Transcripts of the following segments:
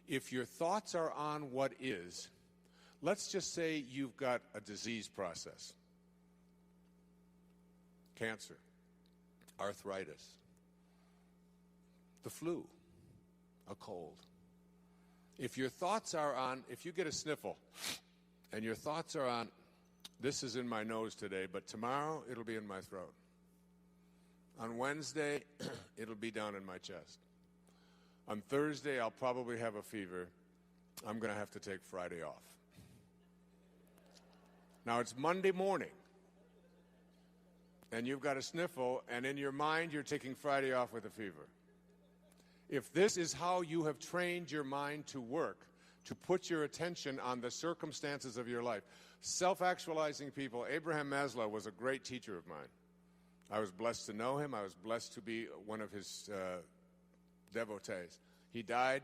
If your thoughts are on what is, let's just say you've got a disease process. Cancer, arthritis, the flu, a cold. If your thoughts are on, if you get a sniffle and your thoughts are on, this is in my nose today, but tomorrow it'll be in my throat. On Wednesday, it'll be down in my chest. On Thursday, I'll probably have a fever. I'm going to have to take Friday off. Now, it's Monday morning, and you've got a sniffle, and in your mind, you're taking Friday off with a fever. If this is how you have trained your mind to work, to put your attention on the circumstances of your life, self-actualizing people, Abraham Maslow was a great teacher of mine. I was blessed to know him. I was blessed to be one of his devotees. He died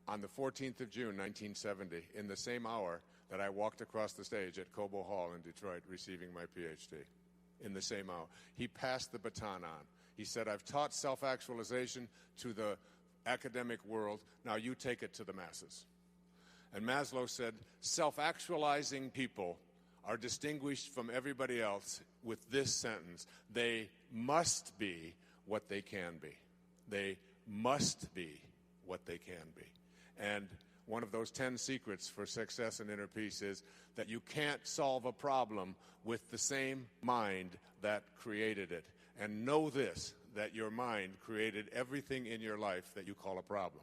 on the 14th of June, 1970, in the same hour that I walked across the stage at Cobo Hall in Detroit receiving my PhD. In the same hour. He passed the baton on. He said, I've taught self-actualization to the academic world. Now you take it to the masses. And Maslow said, self-actualizing people are distinguished from everybody else with this sentence: they must be what they can be. They must be what they can be. And one of those 10 secrets for success and inner peace is that you can't solve a problem with the same mind that created it. And know this, that your mind created everything in your life that you call a problem.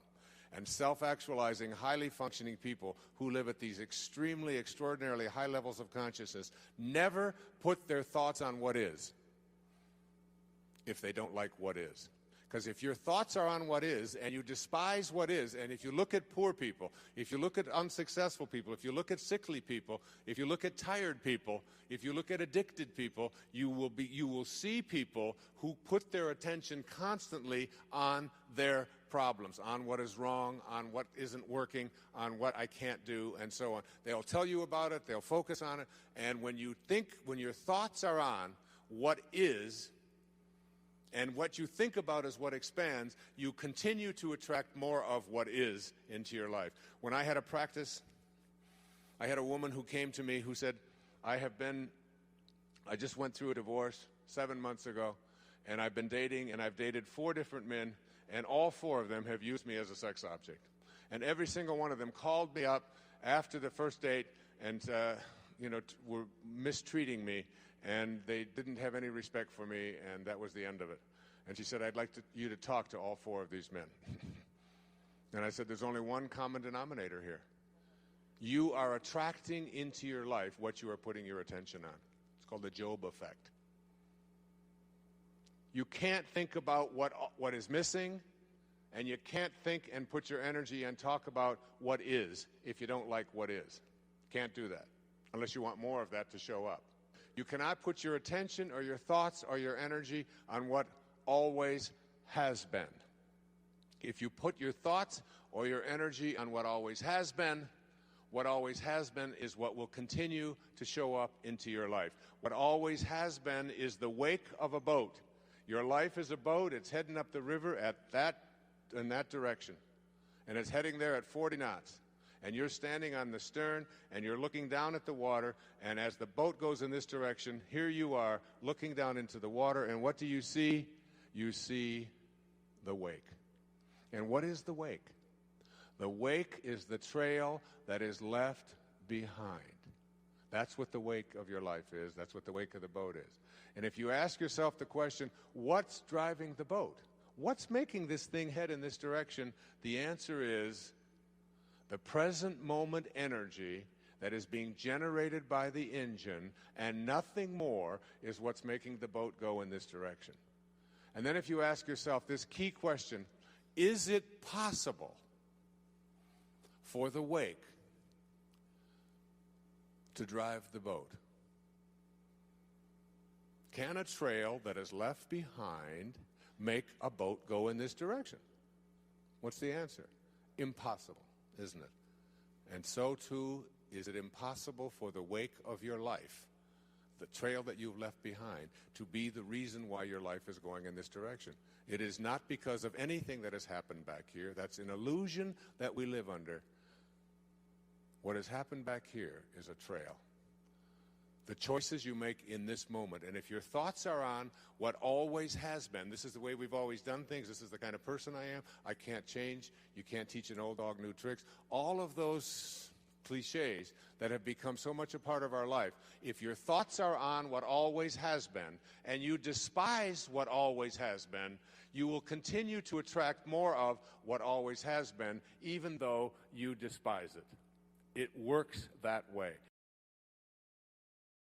And self-actualizing, highly functioning people who live at these extremely, extraordinarily high levels of consciousness never put their thoughts on what is if they don't like what is. Because if your thoughts are on what is and you despise what is, and if you look at poor people, if you look at unsuccessful people, if you look at sickly people, if you look at tired people, if you look at addicted people, you will see people who put their attention constantly on their problems, on what is wrong, on what isn't working, on what I can't do, and so on. They'll tell you about it, they'll focus on it, and when your thoughts are on what is, and what you think about is what expands, you continue to attract more of what is into your life. When I had a practice, I had a woman who came to me who said, I just went through a divorce 7 months ago, and I've been dating, and I've dated 4 different men, and all 4 of them have used me as a sex object. And every single one of them called me up after the first date and were mistreating me, and they didn't have any respect for me, and that was the end of it. And she said, I'd like you to talk to all 4 of these men. And I said, there's only one common denominator here. You are attracting into your life what you are putting your attention on. It's called the Job effect. You can't think about what is missing, and you can't think and put your energy and talk about what is if you don't like what is. Can't do that unless you want more of that to show up. You cannot put your attention or your thoughts or your energy on what always has been. If you put your thoughts or your energy on what always has been is what will continue to show up into your life. What always has been is the wake of a boat. Your life is a boat. It's heading up the river in that direction. And it's heading there at 40 knots. And you're standing on the stern, and you're looking down at the water, and as the boat goes in this direction, here you are looking down into the water, and what do you see? You see the wake. And what is the wake? The wake is the trail that is left behind. That's what the wake of your life is. That's what the wake of the boat is. And if you ask yourself the question, what's driving the boat? What's making this thing head in this direction? The answer is the present moment energy that is being generated by the engine, and nothing more is what's making the boat go in this direction. And then if you ask yourself this key question, is it possible for the wake to drive the boat? Can a trail that is left behind make a boat go in this direction? What's the answer? Impossible, isn't it? And so too is it impossible for the wake of your life, the trail that you've left behind, to be the reason why your life is going in this direction. It is not because of anything that has happened back here. That's an illusion that we live under. What has happened back here is a trail. The choices you make in this moment. And if your thoughts are on what always has been, this is the way we've always done things, this is the kind of person I am, I can't change, you can't teach an old dog new tricks, all of those cliches that have become so much a part of our life, if your thoughts are on what always has been and you despise what always has been, you will continue to attract more of what always has been, even though you despise it. It works that way.